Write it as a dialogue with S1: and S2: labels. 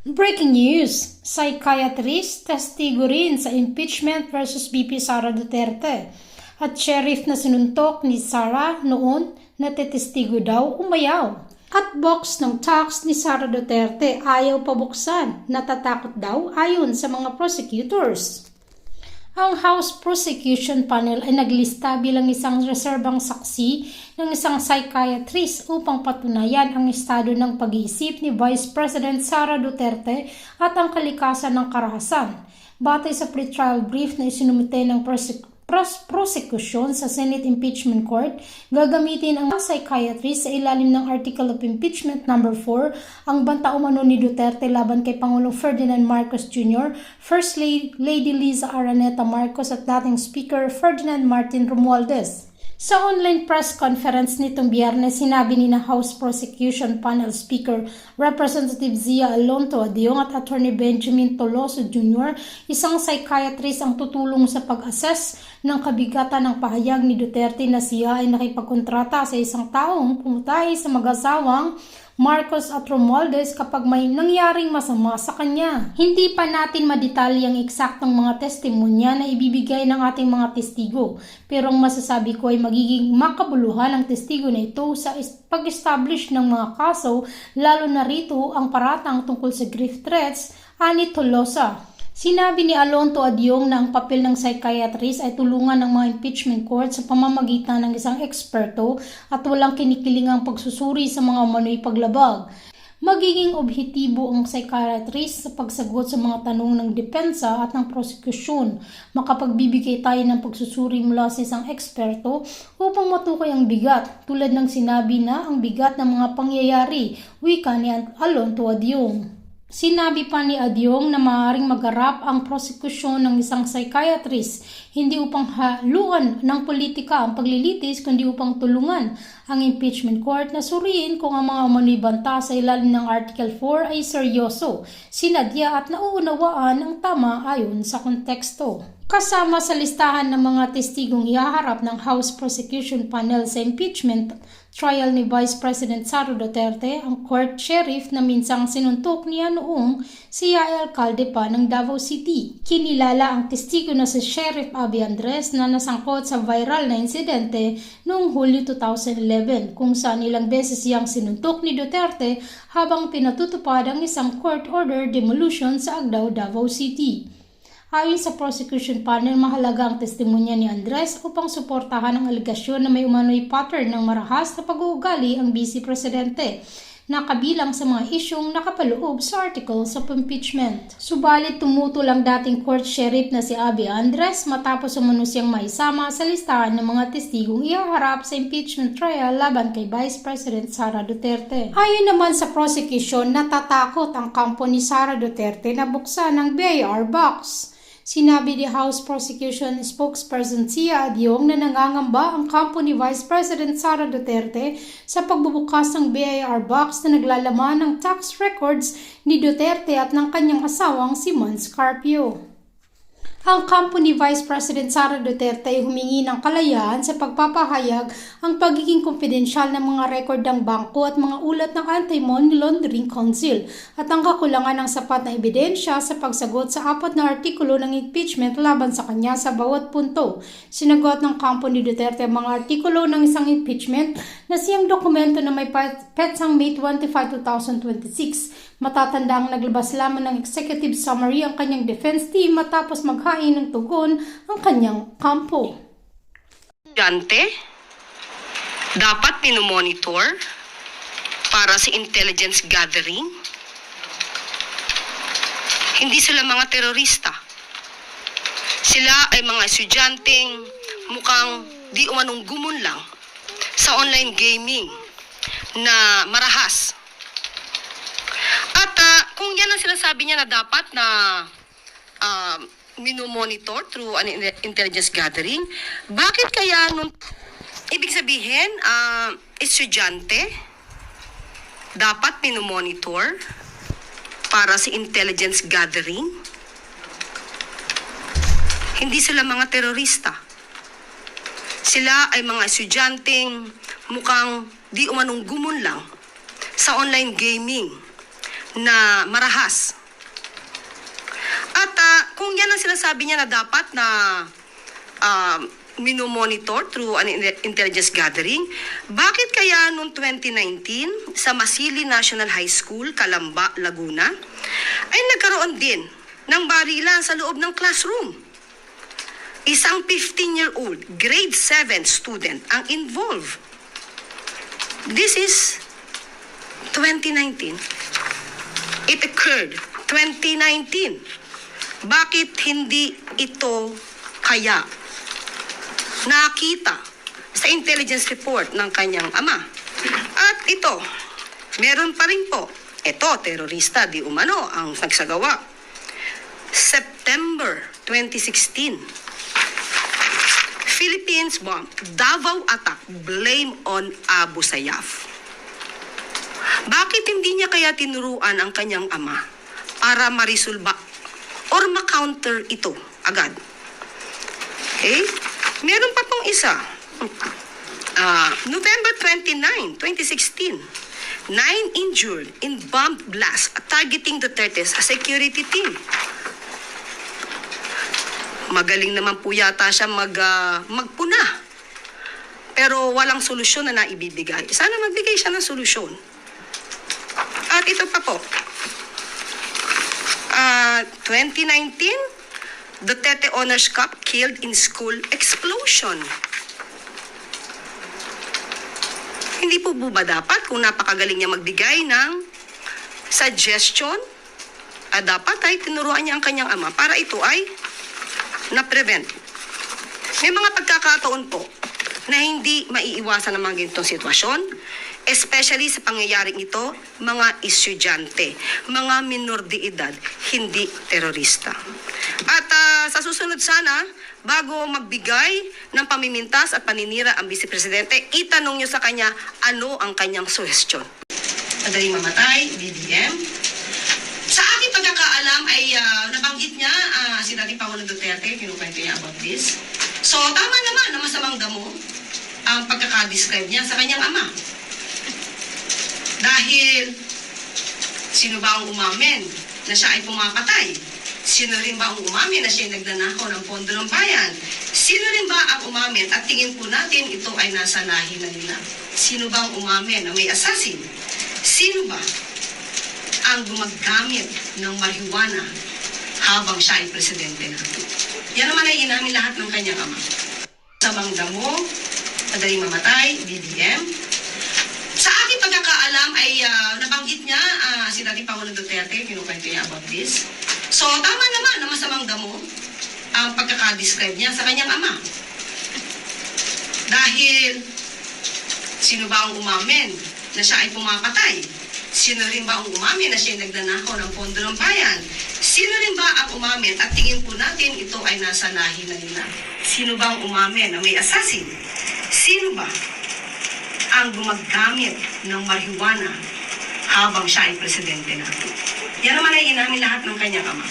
S1: Breaking news, psychiatrist testigo rin sa impeachment versus VP Sara Duterte. At sheriff na sinuntok ni Sara noon na tetestigo daw umayaw. At box ng tax ni Sara Duterte ayaw pabuksan, natatakot daw ayon sa mga prosecutors. Ang House Prosecution Panel ay naglista bilang isang reserbang saksi ng isang psychiatrist upang patunayan ang estado ng pag-iisip ni Vice President Sara Duterte at ang kalikasan ng karahasan. Batay sa pre-trial brief na isinumite ng prosecution sa Senate Impeachment Court, gagamitin ang psychiatrist sa ilalim ng Article of Impeachment No. 4 ang banta umano ni Duterte laban kay Pangulong Ferdinand Marcos Jr., First Lady Liza Araneta Marcos at dating Speaker Ferdinand Martin Romualdez. Sa online press conference nitong Biyernes, sinabi ni House Prosecution Panel Speaker Representative Zia Alonto Adeong at Attorney Benjamin Toloso Jr., isang psychiatrist ang tutulong sa pag-assess ng kabigatan ng pahayag ni Duterte na siya ay nakipagkontrata sa isang taong pumutay sa mag-asawang Marcos at Romualdez kapag may nangyaring masama sa kanya. Hindi pa natin madetalye ang eksaktong mga testimonya na ibibigay ng ating mga testigo, pero ang masasabi ko ay magiging makabuluhan ang testigo na ito sa pag-establish ng mga kaso, lalo na rito ang paratang tungkol sa grief threats, ani Tolosa. Sinabi ni Alonto Adeong na ang papel ng psychiatrist ay tulungan ng mga impeachment court sa pamamagitan ng isang eksperto at walang kinikilingang pagsusuri sa mga umano'y paglabag. Magiging objektibo ang psychiatrist sa pagsagot sa mga tanong ng depensa at ng prosekusyon. Makapagbibigay tayo ng pagsusuri mula sa isang eksperto upang matukoy ang bigat, tulad ng sinabi na ang bigat ng mga pangyayari, wika ni Alonto Adeong. Sinabi pa ni Adeong na maaaring magharap ang prosekusyon ng isang psychiatrist hindi upang haluan ng politika ang paglilitis kundi upang tulungan ang impeachment court na suriin kung ang mga umano'y banta sa ilalim ng Article 4 ay seryoso, sinadya at nauunawaan ang tama ayon sa konteksto. Kasama sa listahan ng mga testigong ihaharap ng House Prosecution Panel sa impeachment trial ni Vice President Sara Duterte, ang court sheriff na minsang sinuntok niya noong siya ay alkalde pa ng Davao City. Kinilala ang testigo na si Sheriff Abby Andres na nasangkot sa viral na insidente noong Hulyo 2011 kung saan ilang beses siyang sinuntok ni Duterte habang pinatutupad ang isang court order demolition sa Agdao, Davao City. Ayon sa prosecution panel, mahalaga ang testimonya ni Andres upang suportahan ang aligasyon na may umano'y pattern ng marahas na pag-uugali ang Vice Presidente na kabilang sa mga isyong nakapaloob sa articles of impeachment. Subalit tumutol ang dating court sheriff na si Abby Andres matapos umano siyang maisama sa listahan ng mga testigong ihaharap sa impeachment trial laban kay Vice President Sara Duterte. Ayon naman sa prosecution, natatakot ang kampo ni Sara Duterte na buksan ang BIR box. Sinabi ni House Prosecution spokesperson Zia Adeong na nangangamba ang kampo ni Vice President Sara Duterte sa pagbubukas ng BIR box na naglalaman ng tax records ni Duterte at ng kanyang asawang si Mons Carpio. Ang kampo ni Vice President Sara Duterte ay humingi ng kalayaan sa pagpapahayag ang pagiging kumpidensyal ng mga rekord ng bangko at mga ulat ng Anti-Money Laundering Council at ang kakulangan ng sapat na ebidensya sa pagsagot sa 4 na artikulo ng impeachment laban sa kanya sa bawat punto. Sinagot ng kampo ni Duterte ang mga artikulo ng isang impeachment na siyang dokumento na may petsang May 25, 2026. Matatandang naglabas lamang ng executive summary ang kanyang defense team matapos maghain ng tugon ang kanyang kampo.
S2: Dapat minomonitor para sa intelligence gathering. Hindi sila mga terorista. Sila ay mga estudyanteng mukhang di umanong gumunlang sa online gaming na marahas. At kung yan ang sinasabi niya na dapat na minomonitor through an intelligence gathering, bakit kaya nung ibig sabihin, estudyante dapat minomonitor para sa intelligence gathering? Hindi sila mga terorista. Sila ay mga estudyanteng mukhang di umanong gumunlang sa online gaming na marahas. At kung yan ang sinasabi niya na dapat na minomonitor through an intelligence gathering, bakit kaya noong 2019 sa Masili National High School, Calamba, Laguna, ay nagkaroon din ng barilan sa loob ng classroom? Isang 15-year-old, grade 7 student ang involved. This is 2019. It occurred 2019. Bakit hindi ito kaya nakita sa intelligence report ng kanyang ama? At ito, meron pa rin po. Ito, terorista di umano ang nagsagawa. September 2016. Philippines bomb, Davao attack, blame on Abu Sayyaf. Bakit hindi niya kaya tinuruan ang kanyang ama para marisolba or ma-counter ito agad? Okay? Meron pa pong isa. November 29, 2016. 9 injured in bomb blast targeting Duterte's security team. Magaling naman po yata siya magpuna. Pero walang solusyon na naibibigay. Sana magbigay siya ng solusyon. At ito pa po. 2019, Duterte Honors Cup killed in school explosion. Hindi po ba dapat kung napakagaling niya magbigay ng suggestion, dapat ay tinuruan niya ang kanyang ama para ito ay na-prevent. May mga pagkakataon po na hindi maiiwasan ng mga ganitong sitwasyon, especially sa pangyayaring ito, mga estudyante, mga minor de edad, hindi terorista. At sa susunod sana, bago magbigay ng pamimintas at paninira ang Vice Presidente, itanong niyo sa kanya ano ang kanyang suhestyon. Madaling mamatay, BBM. Sa aking pagkakaalam ay nabanggit niya si dating Pangulong Duterte, kinukwento niya about this. So tama naman na masamang damo ang pagkakadescribe niya sa kanyang ama. Dahil sino ba ang umamin na siya ay pumapatay? Sino rin ba ang umamin na siya ay nagnanakaw ng pondo ng bayan? Sino rin ba ang umamin? At tingin po natin ito ay nasa lahi na nila. Sino ba ang umamin na may assassin? Sino ba ang gumagamit ng marijuana habang siya ay presidente natin? Yan naman ay inamin lahat ng kanyang ama. Samang damo, madaling mamatay, BBM. Sa aking pagkakaalam ay nabanggit niya si dating Pangulong Duterte, kinukwento niya about this. So tama naman na masamang damo ang pagkakadescribe niya sa kanyang ama. Dahil sino ba ang umamin na siya ay pumapatay? Sino rin ba ang umamin na siya ay nagnanakaw ng pondo ng bayan? Sino rin ba ang umamin? At tingin po natin ito ay nasa lahi na nila. Sino ba ang umamin na may assassin? Sino ba ang gumagamit ng marijuana habang siya ay presidente natin? Yan naman ay inamin lahat ng kanyang ama.